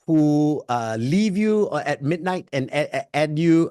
who leave you at midnight and add you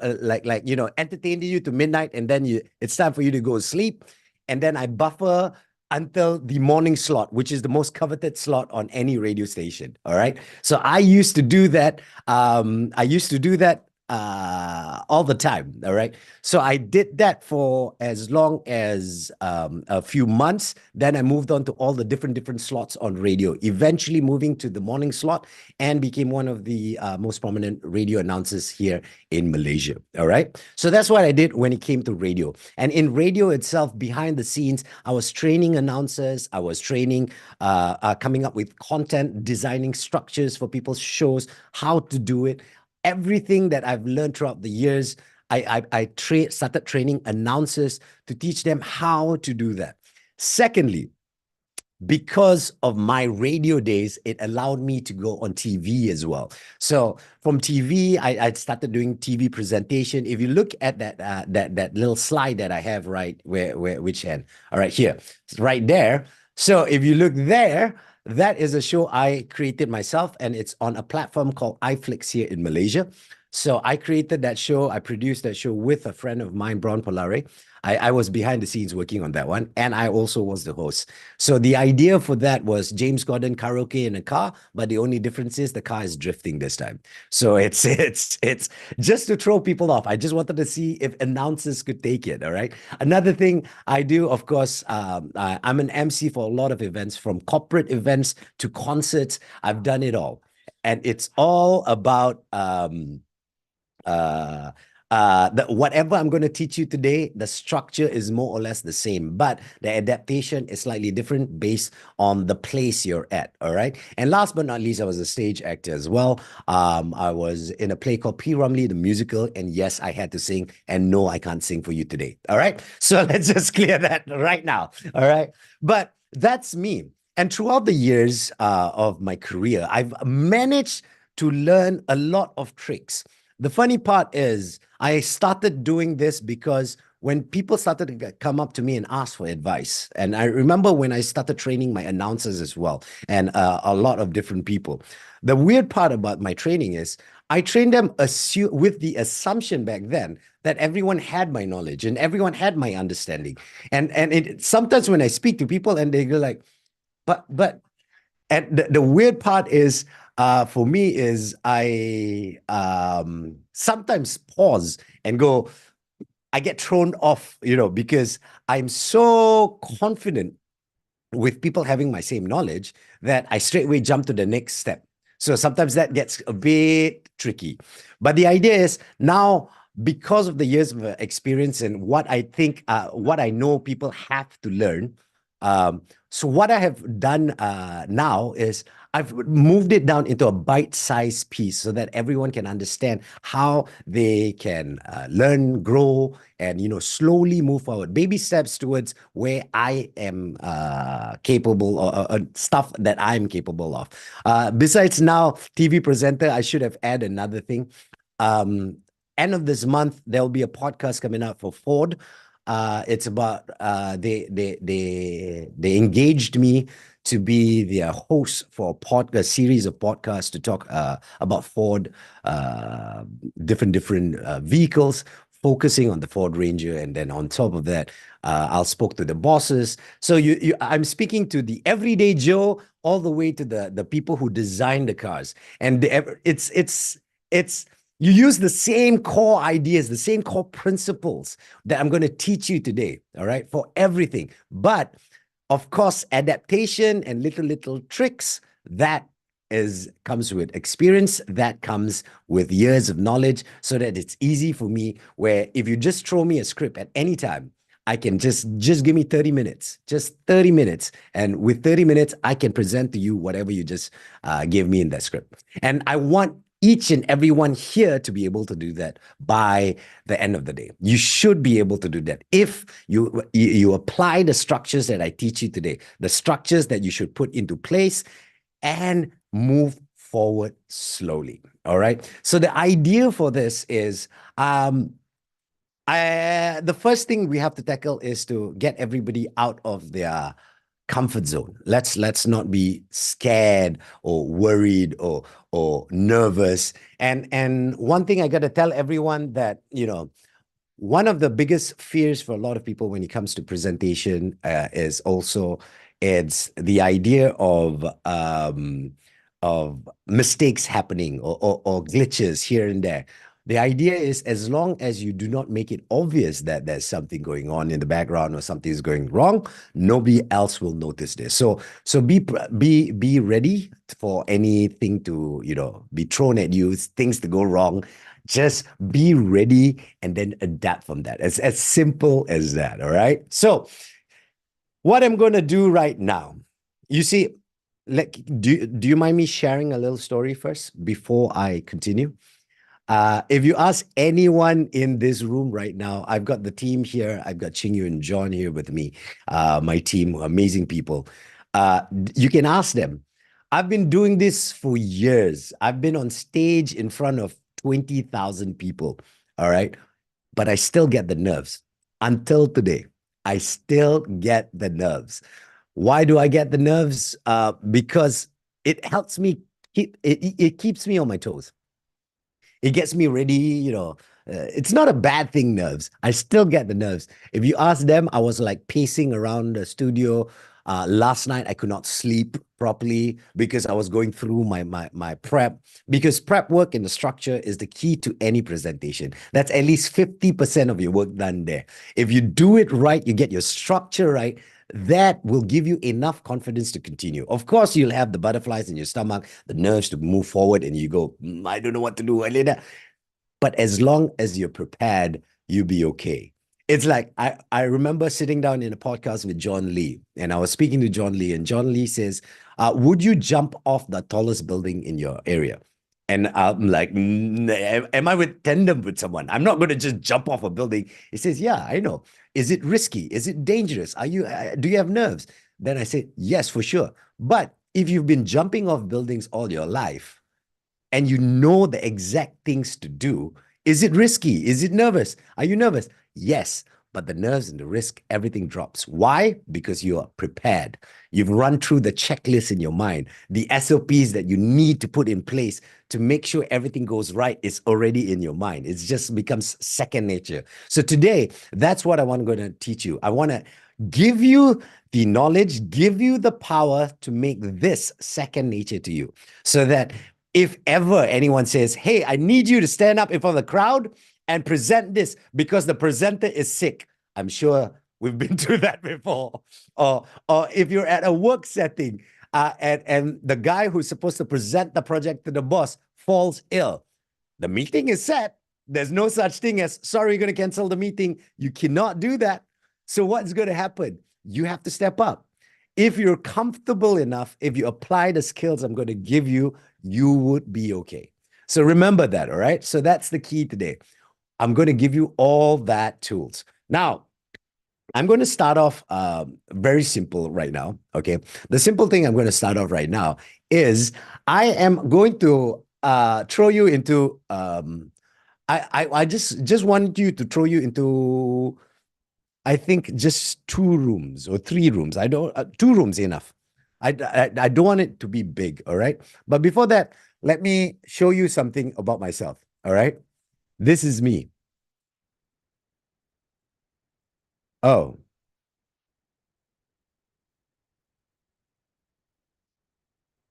entertain you to midnight, and then it's time for you to go to sleep, and then I buffer until the morning slot, which is the most coveted slot on any radio station. All right. So I used to do that. I used to do that all the time. All right. So I did that for as long as a few months. Then I moved on to all the different slots on radio, eventually moving to the morning slot and became one of the most prominent radio announcers here in Malaysia. All right. So that's what I did when it came to radio. And in radio itself, behind the scenes, I was training announcers. I was training, coming up with content, designing structures for people's shows, how to do it. Everything that I've learned throughout the years, I started training announcers to teach them how to do that. Secondly, because of my radio days, it allowed me to go on TV as well. So from TV, I started doing TV presentation. If you look at that little slide that I have right which hand? All right, here, right there. So if you look there, that is a show I created myself, and it's on a platform called iFlix here in Malaysia. So I created that show. I produced that show with a friend of mine, Braun Polare. I was behind the scenes working on that one, and I also was the host. So the idea for that was James Gordon karaoke in a car, but the only difference is the car is drifting this time. So it's just to throw people off. I just wanted to see if announcers could take it. All right. Another thing I do, of course, I'm an MC for a lot of events, from corporate events to concerts. I've done it all, and it's all about whatever I'm going to teach you today, the structure is more or less the same, but the adaptation is slightly different based on the place you're at. All right. And last but not least, I was a stage actor as well. I was in a play called P. Rumley, the musical. And yes, I had to sing. And no, I can't sing for you today. All right. So let's just clear that right now. All right. But that's me. And throughout the years of my career, I've managed to learn a lot of tricks. The funny part is I started doing this because when people started to come up to me and ask for advice, and I remember when I started training my announcers as well, and a lot of different people, the weird part about my training is I trained them with the assumption back then that everyone had my knowledge and everyone had my understanding. And sometimes when I speak to people and they go like, but and the weird part is, for me, is I sometimes pause and go, I get thrown off, because I'm so confident with people having my same knowledge that I straightway jump to the next step. So sometimes that gets a bit tricky. But the idea is now, because of the years of experience and what I think, what I know people have to learn, so what I have done now is I've moved it down into a bite-sized piece so that everyone can understand how they can learn, grow, and slowly move forward. Baby steps towards where I am capable, or stuff that I'm capable of. Besides now, TV presenter, I should have added another thing. End of this month, there will be a podcast coming out for Ford. It's about they engaged me to be their host for a series of podcasts to talk about Ford, different vehicles, focusing on the Ford Ranger, and then on top of that, I'll spoke to the bosses. So I'm speaking to the everyday Joe all the way to the people who design the cars, and it's you use the same core ideas, the same core principles that I'm going to teach you today, all right, for everything. But of course, adaptation and little tricks, that comes with experience, that comes with years of knowledge, so that it's easy for me, where if you just throw me a script at any time, I can just give me 30 minutes, just 30 minutes. And with 30 minutes, I can present to you whatever you just gave me in that script. And I want each and everyone here to be able to do that by the end of the day. You should be able to do that if you apply the structures that I teach you today, the structures that you should put into place and move forward slowly. All right. So the idea for this is the first thing we have to tackle is to get everybody out of their comfort zone. Let's not be scared or worried or nervous. And one thing I got to tell everyone that, one of the biggest fears for a lot of people when it comes to presentation is also it's the idea of mistakes happening or glitches here and there. The idea is as long as you do not make it obvious that there's something going on in the background or something is going wrong, nobody else will notice this. So be ready for anything to be thrown at you, things to go wrong. Just be ready and then adapt from that. It's as simple as that. All right. So what I'm going to do right now, you see, like, do you mind me sharing a little story first before I continue? If you ask anyone in this room right now, I've got the team here. I've got Chingu and John here with me, my team, amazing people. You can ask them. I've been doing this for years. I've been on stage in front of 20,000 people. All right. But I still get the nerves until today. I still get the nerves. Why do I get the nerves? Because it helps me it keeps me on my toes. It gets me ready. It's not a bad thing, nerves. I still get the nerves. If you ask them, I was like pacing around the studio. Last night, I could not sleep properly because I was going through my prep. Because prep work and the structure is the key to any presentation. That's at least 50% of your work done there. If you do it right, you get your structure right, that will give you enough confidence to continue. Of course, you'll have the butterflies in your stomach, the nerves to move forward, and you go, I don't know what to do. But as long as you're prepared, you'll be okay. It's like I remember sitting down in a podcast with John Lee, and I was speaking to John Lee, and John Lee says, would you jump off the tallest building in your area? And I'm like, am I with tandem with someone? I'm not going to just jump off a building. He says, yeah, I know. Is it risky? Is it dangerous? Do you have nerves? Then I said, yes, for sure. But if you've been jumping off buildings all your life, and you know the exact things to do. Is it risky? Is it nervous? Are you nervous? Yes, but the nerves and the risk, everything drops. Why? Because you are prepared. You've run through the checklist in your mind, the SOPs that you need to put in place to make sure everything goes right is already in your mind. It just becomes second nature. So today, that's what I want to go to teach you. I want to give you the knowledge, give you the power to make this second nature to you so that if ever anyone says, hey, I need you to stand up in front of the crowd and present this because the presenter is sick. I'm sure we've been through that before. Or if you're at a work setting and the guy who's supposed to present the project to the boss falls ill. The meeting is set. There's no such thing as, sorry, you're going to cancel the meeting. You cannot do that. So what's going to happen? You have to step up. If you're comfortable enough, if you apply the skills I'm going to give you, you would be okay. So remember that, all right? So that's the key today. I'm going to give you all that tools. Now, I'm going to start off very simple right now, okay? The simple thing I'm going to start off right now is I am going to throw you into, I just want you to throw you into, I think just 2 rooms or 3 rooms. I don't, 2 rooms enough. I don't want it to be big, all right? But before that, let me show you something about myself, all right? This is me. Oh,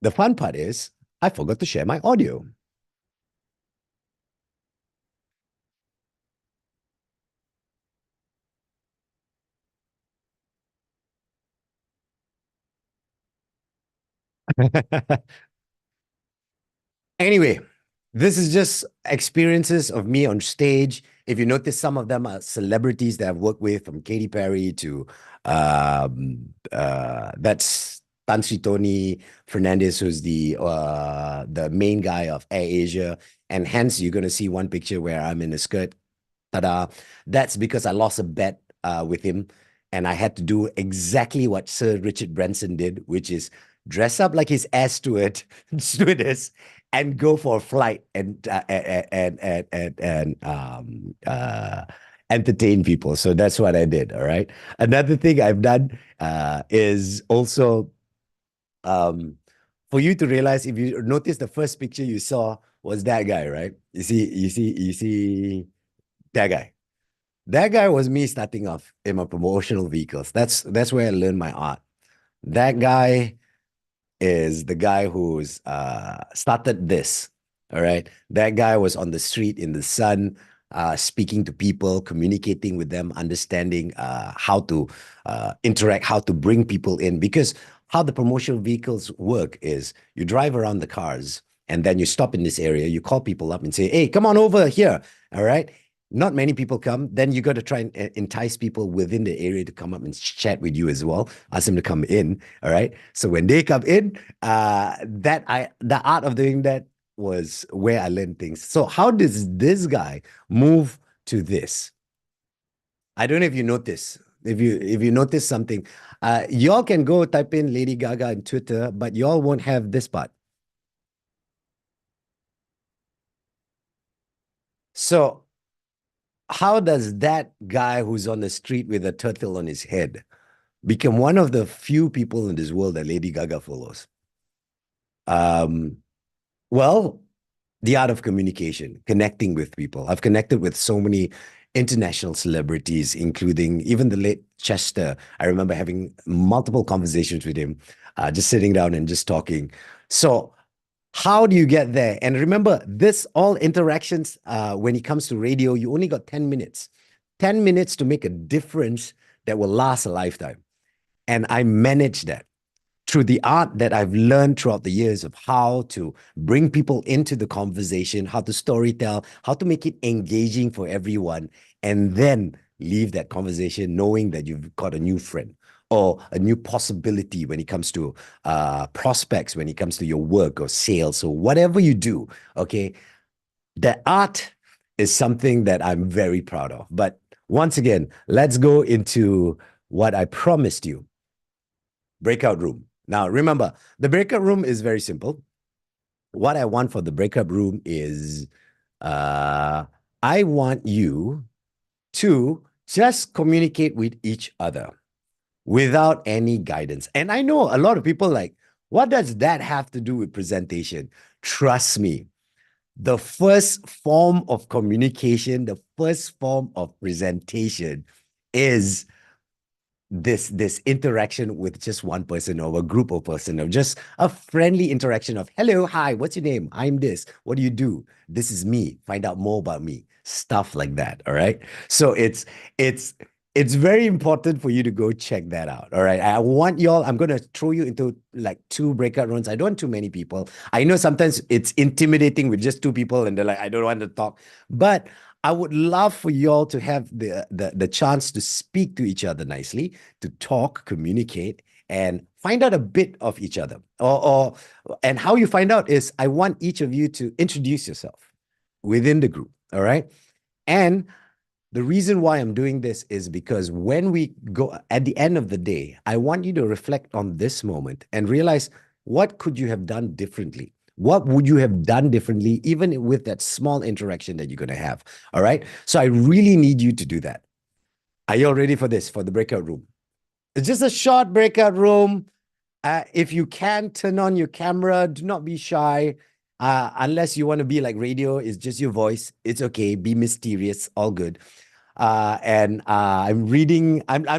the fun part is I forgot to share my audio. Anyway, this is just experiences of me on stage. If you notice, some of them are celebrities that I've worked with, from Katy Perry to that's Tan Sri Tony Fernandez, who's the main guy of Air Asia, and hence you're gonna see one picture where I'm in a skirt. Ta-da! That's because I lost a bet with him, and I had to do exactly what Sir Richard Branson did, which is dress up like his air stewardess, and go for a flight and entertain people. So that's what I did. All right. Another thing I've done is also for you to realize, if you notice the first picture you saw was that guy, right? You see that guy. That guy was me starting off in my promotional vehicles. That's where I learned my art. That guy is the guy who's started this. All right. That guy was on the street in the sun, speaking to people, communicating with them, understanding how to interact, how to bring people in. Because how the promotional vehicles work is you drive around the cars and then you stop in this area, you call people up and say, hey, come on over here. All right. Not many people come. Then you got to try and entice people within the area to come up and chat with you as well. Ask them to come in. All right. So when they come in, the art of doing that was where I learned things. So how does this guy move to this? I don't know if you notice. If you notice something, y'all can go type in Lady Gaga on Twitter, but y'all won't have this part. So how does that guy who's on the street with a turtle on his head become one of the few people in this world that Lady Gaga follows? Um, well, the art of communication, connecting with people. I've connected with so many international celebrities, including even the late Chester. I remember having multiple conversations with him, just sitting down and just talking. So, how do you get there? And remember, this all interactions, when it comes to radio, you only got 10 minutes. 10 minutes to make a difference that will last a lifetime. And I manage that through the art that I've learned throughout the years of how to bring people into the conversation, how to storytell, how to make it engaging for everyone, and then leave that conversation knowing that you've got a new friend or a new possibility when it comes to prospects, when it comes to your work or sales or whatever you do. Okay. The art is something that I'm very proud of. But once again, let's go into what I promised you. Breakout room. Now, remember, the breakout room is very simple. What I want for the breakout room is I want you to just communicate with each other without any guidance. And I know a lot of people like, what does that have to do with presentation? Trust me, the first form of communication, the first form of presentation is this interaction with just one person or a group of person, or just a friendly interaction of hello, hi, what's your name? I'm this. What do you do? This is me. Find out more about me. Stuff like that. All right. So it's very important for you to go check that out. All right. I want y'all, I'm going to throw you into like 2 breakout rooms. I don't want too many people. I know sometimes it's intimidating with just 2 people and they're like, I don't want to talk. But I would love for y'all to have the chance to speak to each other nicely, to talk, communicate, and find out a bit of each other. And how you find out is I want each of you to introduce yourself within the group. All right. And the reason why I'm doing this is because when we go at the end of the day, I want you to reflect on this moment and realize, what could you have done differently? What would you have done differently, even with that small interaction that you're going to have? All right. So I really need you to do that. Are you all ready for this, for the breakout room? It's just a short breakout room. If you can turn on your camera, do not be shy. Unless you want to be like radio, it's just your voice. It's okay. Be mysterious. All good. I'm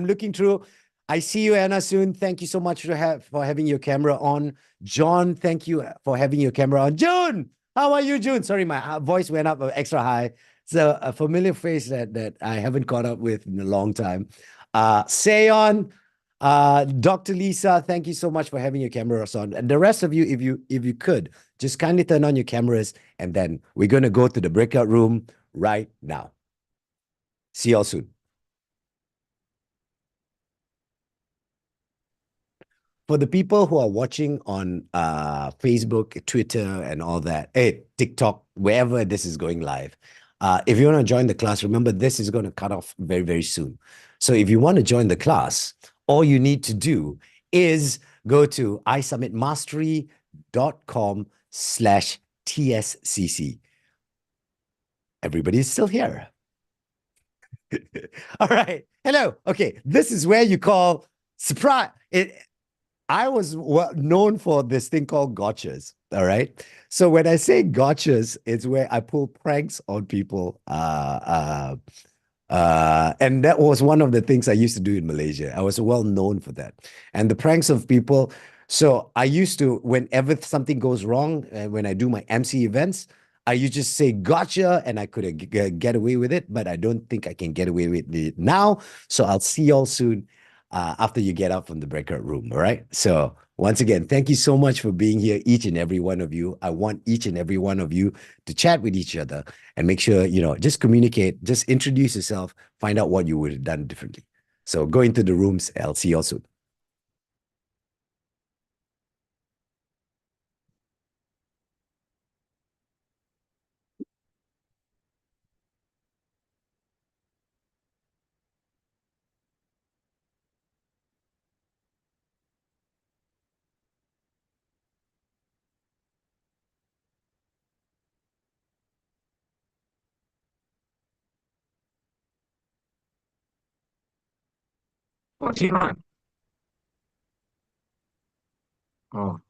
looking through. I see you, Anna, soon. Thank you so much for having your camera on. John, thank you for having your camera on. June, how are you, June? Sorry, my voice went up extra high. So a familiar face that I haven't caught up with in a long time. Seon, Dr. Lisa, thank you so much for having your cameras on. And the rest of you, if you could, just kindly turn on your cameras, and then we're going to go to the breakout room right now. See y'all soon. For the people who are watching on Facebook, Twitter, and all that, hey, TikTok, wherever this is going live, if you want to join the class, remember this is going to cut off very, very soon. So if you want to join the class, all you need to do is go to isubmitmastery.com/TSCC. Everybody's still here. All right. Hello. Okay. This is where you call surprise. I was known for this thing called gotchas. All right. So when I say gotchas, it's where I pull pranks on people. And that was one of the things I used to do in Malaysia. I was well known for that. And the pranks of people. So I used to, whenever something goes wrong, when I do my MC events, I used to just say gotcha, and I could get away with it, but I don't think I can get away with it now. So I'll see y'all soon after you get out from the breakout room. All right. So once again, thank you so much for being here, each and every one of you. I want each and every one of you to chat with each other and make sure, just communicate, just introduce yourself, find out what you would have done differently. So go into the rooms. I'll see you all soon. Oh, Iran. Oh,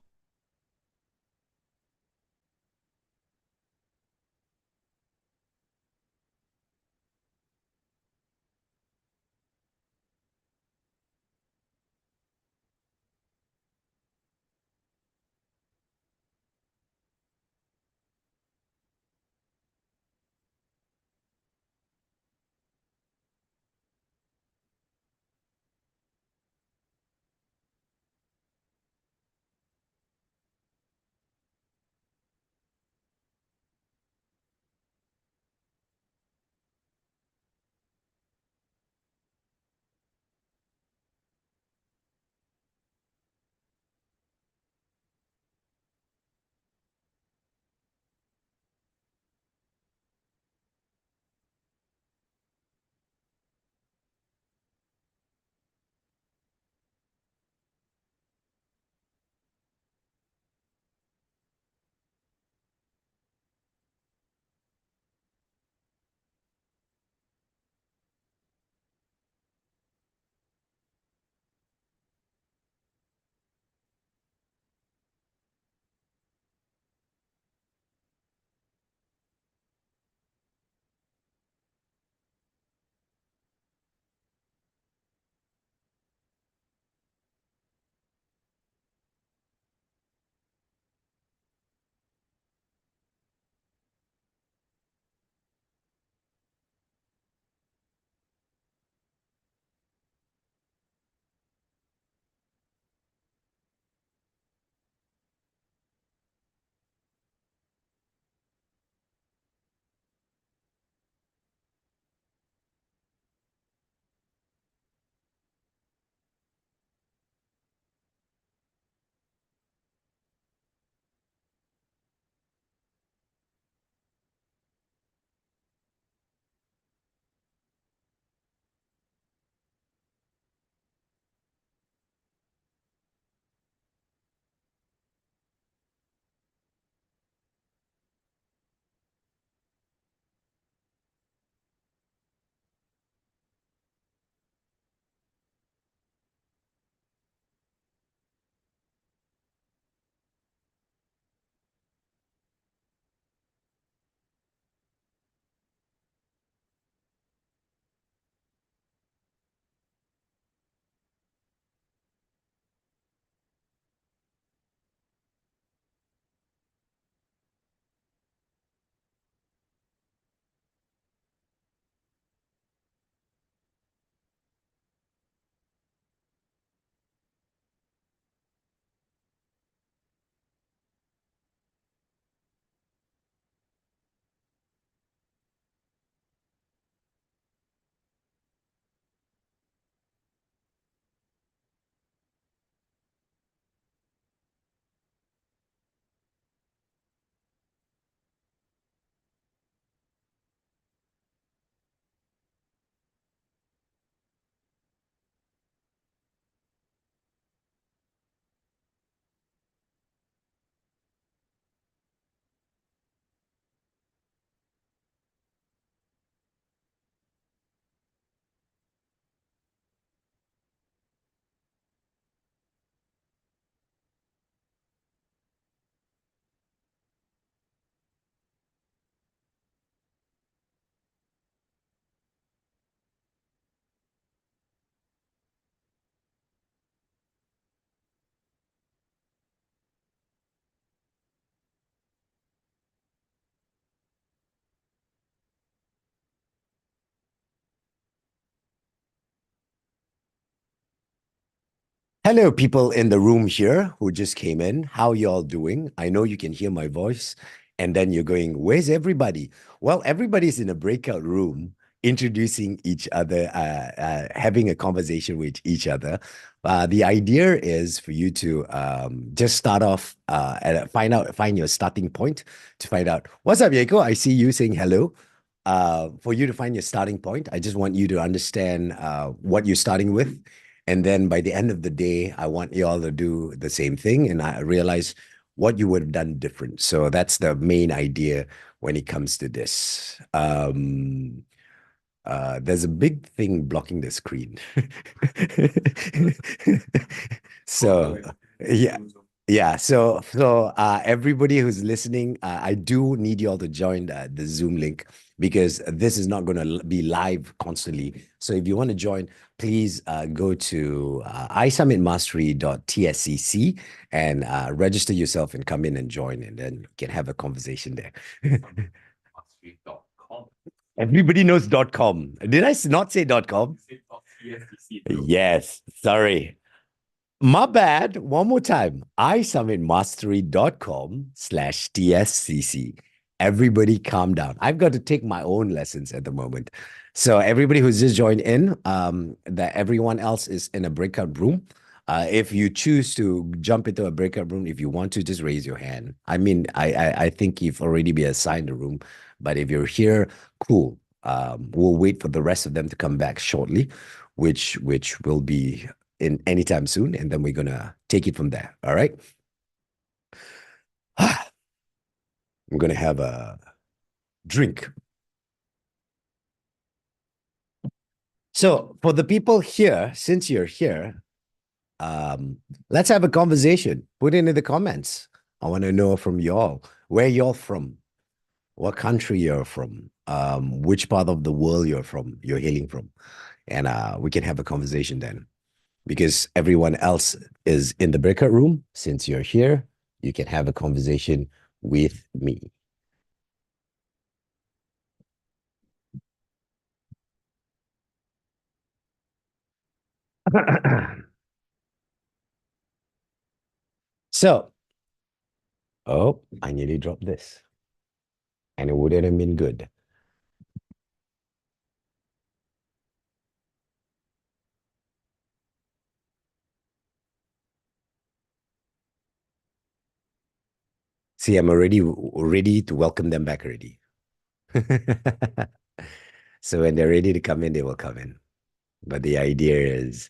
Hello, people in the room here who just came in. How y'all doing? I know you can hear my voice, and then you're going, "Where's everybody?" Well, everybody's in a breakout room, introducing each other, having a conversation with each other. The idea is for you to just start off and find your starting point to find out what's up, Yeko. I see you saying hello. For you to find your starting point, I just want you to understand what you're starting with. And then by the end of the day, I want you all to do the same thing. And I realize what you would have done different. So that's the main idea when it comes to this. There's a big thing blocking the screen. So yeah, yeah. So everybody who's listening, I do need you all to join the Zoom link because this is not going to be live constantly. So if you want to join, please go to isummitmastery.tscc and register yourself and come in and join, and then you can have a conversation there. Everybody knows .com. Did I not say .com? Yes, sorry. My bad. One more time. isummitmastery.com/TSCC. Everybody calm down. I've got to take my own lessons at the moment. So everybody who's just joined in, that everyone else is in a breakout room. If you choose to jump into a breakout room, if you want to, just raise your hand. I mean, I think you've already been assigned a room, but if you're here, cool. We'll wait for the rest of them to come back shortly, which will be in anytime soon, and then we're gonna take it from there. All right. I'm gonna have a drink. So for the people here, since you're here, let's have a conversation. Put it in the comments. I want to know from y'all where you're from, what country you're from, which part of the world you're hailing from, and we can have a conversation then. Because everyone else is in the breakout room. Since you're here, you can have a conversation with me. So, oh, I nearly dropped this, and it wouldn't have been good. See, I'm already ready to welcome them back already. So when they're ready to come in, they will come in. But the idea is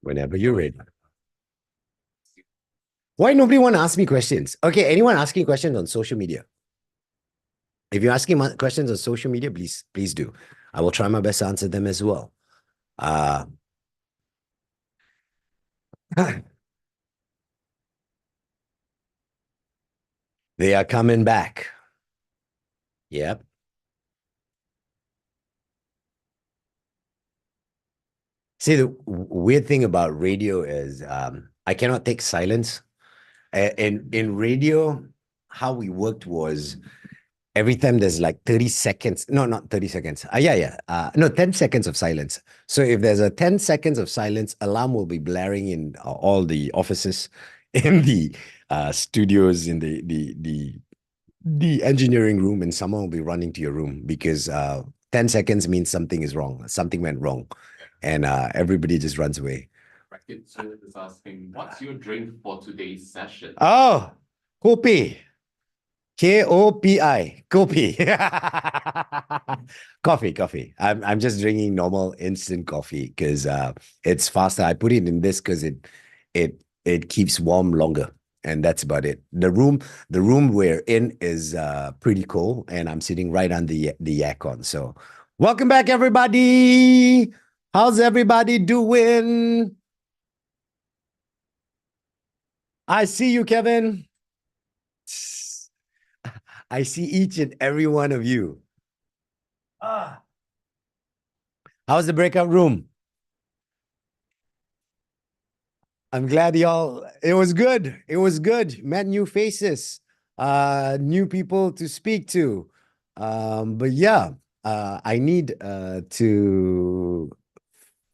whenever you're ready. Why nobody want to ask me questions? Okay, anyone asking questions on social media? If you're asking questions on social media, please do. I will try my best to answer them as well. Uh, they are coming back. Yep. See, the weird thing about radio is I cannot take silence. In radio, how we worked was every time there's like 30 seconds, no, not 30 seconds. Yeah. No, 10 seconds of silence. So if there's a 10 seconds of silence, alarm will be blaring in all the offices, in the studios, in the engineering room, and someone will be running to your room because 10 seconds means something is wrong. Something went wrong. And everybody just runs away. Bracket Sir is asking, what's your drink for today's session? Oh, kopi. Kopi. Kopi. Coffee. I'm just drinking normal instant coffee because it's faster. I put it in this because it keeps warm longer. And that's about it. The room we're in is pretty cool, and I'm sitting right on the aircon. So welcome back, everybody. How's everybody doing? I see you, Kevin. I see each and every one of you. Ah, how's the breakout room? I'm glad y'all. It was good. It was good. Met new faces, new people to speak to. But yeah, I need to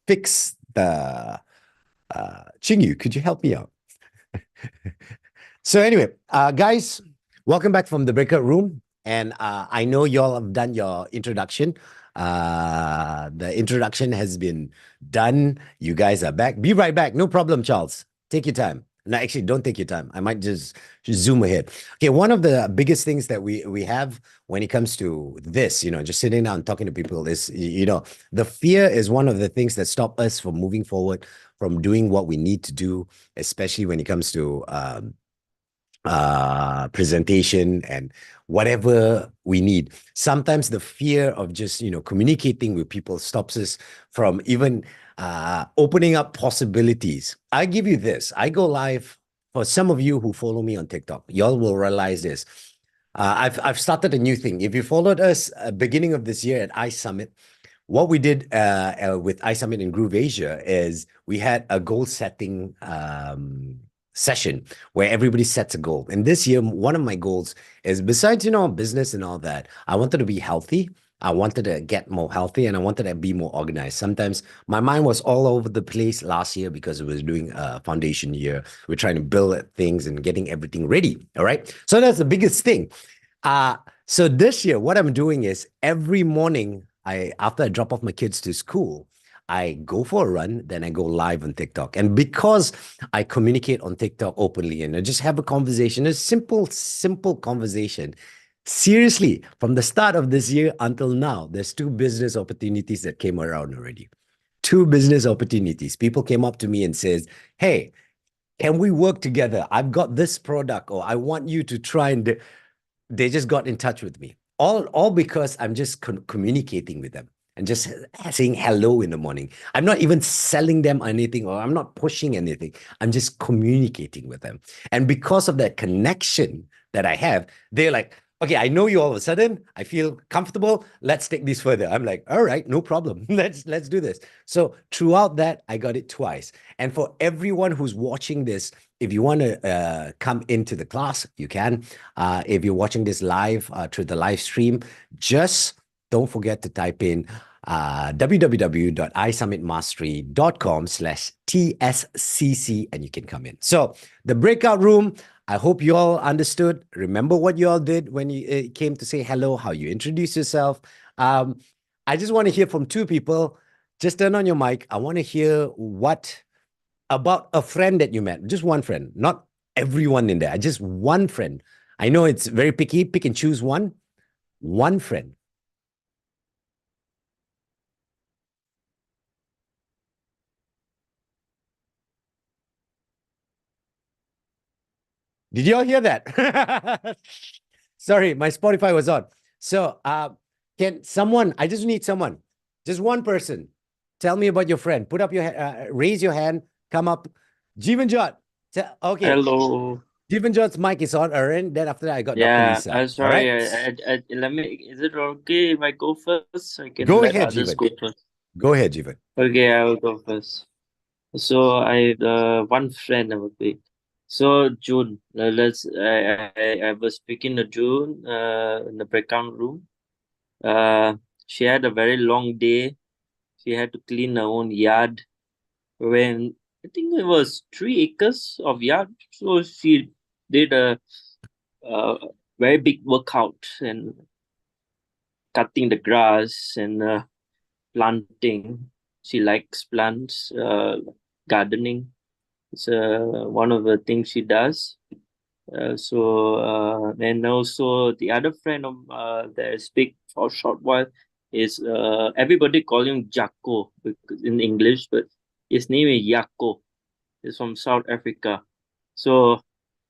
fix the Chingu. Could you help me out? So anyway, guys, welcome back from the breakout room. And I know y'all have done your introduction. The introduction has been done. You guys are back. Be right back. No problem, Charles. Take your time. No, actually, don't take your time. I might just zoom ahead. Okay, one of the biggest things that we have when it comes to this, just sitting down and talking to people is, the fear is one of the things that stop us from moving forward, from doing what we need to do, especially when it comes to presentation and whatever we need. Sometimes the fear of just communicating with people stops us from even opening up possibilities. I give you this. I go live. For some of you who follow me on TikTok, y'all will realize this. I've started a new thing. If you followed us beginning of this year at iSummit, what we did with iSummit in Groove Asia is we had a goal setting session where everybody sets a goal. And this year, one of my goals is, besides business and all that, I wanted to be healthy. I wanted to get more healthy, and I wanted to be more organized. Sometimes my mind was all over the place last year because it was doing a foundation year. We're trying to build things and getting everything ready. All right. So that's the biggest thing. So this year, what I'm doing is every morning, after I drop off my kids to school, I go for a run, then I go live on TikTok. And because I communicate on TikTok openly and I just have a conversation, a simple conversation. Seriously, from the start of this year until now, there's 2 business opportunities that came around already. 2 business opportunities. People came up to me and says, "Hey, can we work together? I've got this product, or I want you to try and they just got in touch with me. All because I'm just communicating with them and just saying hello in the morning. I'm not even selling them anything, or I'm not pushing anything. I'm just communicating with them. And because of that connection that I have, they're like, okay, I know you all of a sudden. I feel comfortable. Let's take this further. I'm like, all right, no problem. Let's do this. So throughout that, I got it twice. And for everyone who's watching this, if you want to come into the class, you can. If you're watching this live through the live stream, just don't forget to type in www.isummitmastery.com/TSCC and you can come in. So the breakout room, I hope you all understood. Remember what you all did when you came to say hello, how you introduce yourself. I just want to hear from 2 people. Just turn on your mic. I want to hear what about a friend that you met. Just one friend, not everyone in there. Just one friend. I know it's very picky. Pick and choose one. One friend. Did you all hear that? Sorry, my Spotify was on. So, can someone, I just need someone, just one person, tell me about your friend. Put up your, raise your hand, come up. Jeevanjot. Okay. Hello. Jeevanjot's mic is on, Aaron. Then after that, I got Dr. Yeah, Lisa. All sorry. right. Let me. Is it okay if I go first? I can Go let ahead, others Jeevan. go first. Go ahead, Jeevan. Okay, I will go first. So I one friend I would be. So June. I was speaking to June. In the breakout room. She had a very long day. She had to clean her own yard. When I think it was 3 acres of yard, so she did a very big workout and cutting the grass and planting. She likes plants, gardening. It's one of the things she does. And also the other friend of that I speak for a short while is everybody call him Jacko in English, but his name is Yako. He's from South Africa. So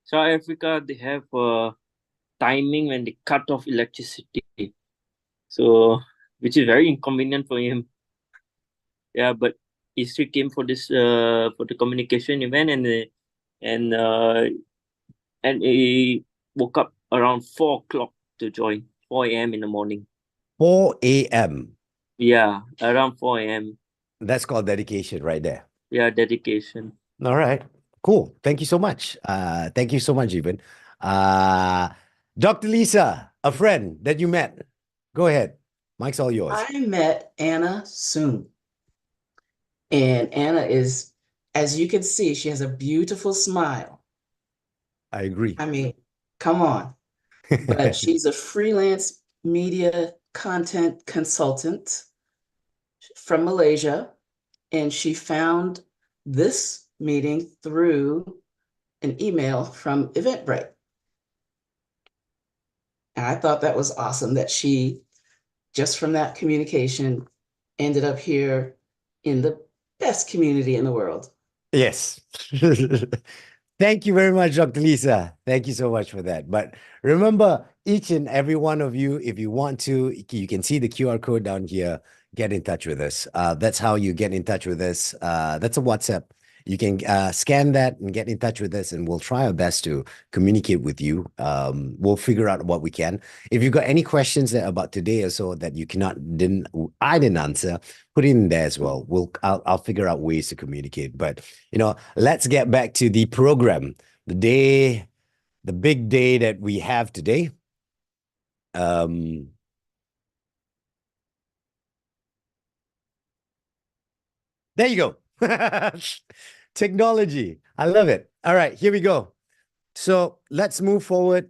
South Africa they have timing when they cut off electricity. So which is very inconvenient for him. Yeah, but he still came for the communication event and uh, and he woke up around 4 o'clock to join 4 a.m. in the morning. 4 a.m. Yeah, around 4 a.m. That's called dedication right there. Yeah, dedication. All right. Cool. Thank you so much. Thank you so much, Jeevan. Dr. Lisa, a friend that you met. Go ahead. Mike's all yours. I met Anna soon. And Anna is, as you can see, she has a beautiful smile. I agree. I mean, come on. But she's a freelance media content consultant from Malaysia. And she found this meeting through an email from Eventbrite. And I thought that was awesome that she, just from that communication, ended up here in the best community in the world. Yes. Thank you very much, Dr. Lisa. Thank you so much for that. But remember, each and every one of you, if you want to, you can see the QR code down here. Get in touch with us. That's how you get in touch with us. That's a WhatsApp. You can scan that and get in touch with us, and we'll try our best to communicate with you. We'll figure out what we can. If you've got any questions about today or so that you I didn't answer, put it in there as well. I'll figure out ways to communicate. But let's get back to the program. The big day that we have today. There you go. Technology. I love it. All right, here we go. So let's move forward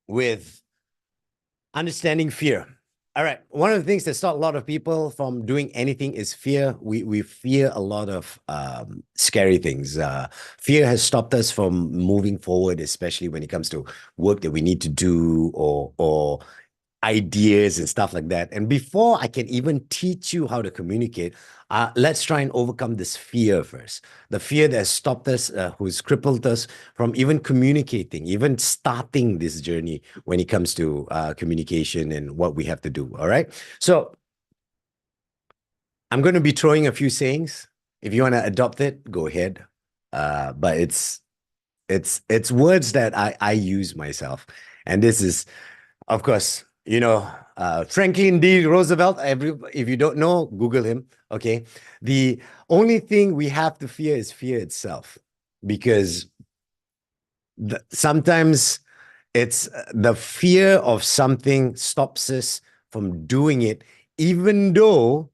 with understanding fear. All right. One of the things that stop a lot of people from doing anything is fear. We fear a lot of scary things. Fear has stopped us from moving forward, especially when it comes to work that we need to do or ideas and stuff like that. And before I can even teach you how to communicate, let's try and overcome this fear first. The fear that has stopped us, who's crippled us from even communicating, even starting this journey when it comes to communication and what we have to do. All right. So I'm going to be throwing a few sayings. If you want to adopt it, go ahead. But it's words that I use myself. And this is, of course, Franklin D. Roosevelt. If you don't know, Google him. Okay. The only thing we have to fear is fear itself, because sometimes it's the fear of something stops us from doing it, even though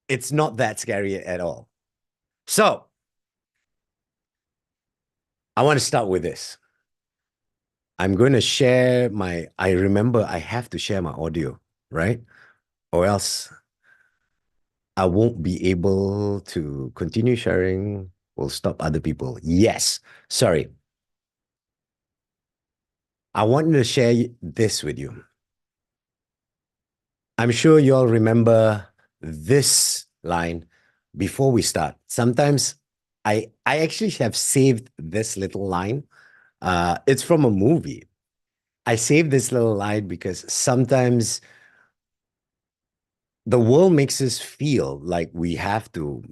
it's not that scary at all. So I want to start with this. I'm going to share I remember I have to share my audio, right? Or else I won't be able to continue sharing. Will stop other people. Yes. Sorry. I wanted to share this with you. I'm sure you all remember this line before we start. Sometimes I actually have saved this little line. It's from a movie. I saved this little line because sometimes the world makes us feel like we have to,